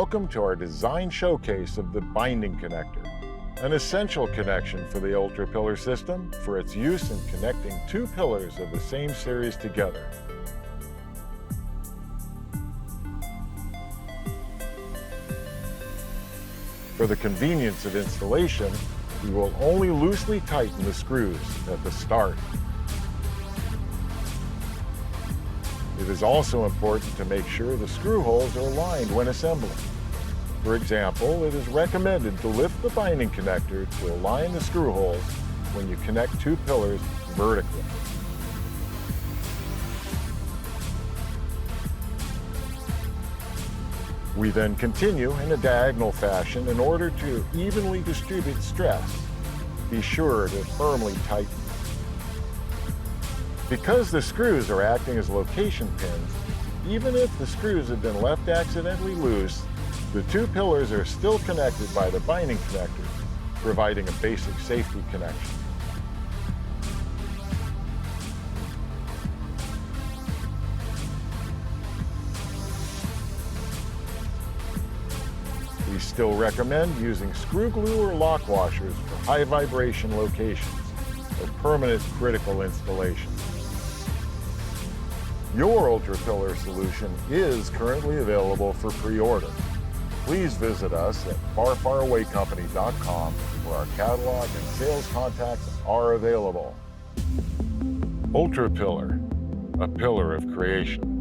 Welcome to our design showcase of the binding connector, an essential connection for the Ultra Pillar system for its use in connecting two pillars of the same series together. For the convenience of installation, we will only loosely tighten the screws at the start. It is also important to make sure the screw holes are aligned when assembling. For example, it is recommended to lift the binding connector to align the screw holes when you connect two pillars vertically. We then continue in a diagonal fashion in order to evenly distribute stress. Be sure to firmly tighten. Because the screws are acting as location pins, even if the screws have been left accidentally loose, the two pillars are still connected by the binding connector, providing a basic safety connection. We still recommend using screw glue or lock washers for high vibration locations or permanent critical installations. Your Ultra Pillar solution is currently available for pre-order. Please visit us at farfarawaycompany.com where our catalog and sales contacts are available. Ultra Pillar, a pillar of creation.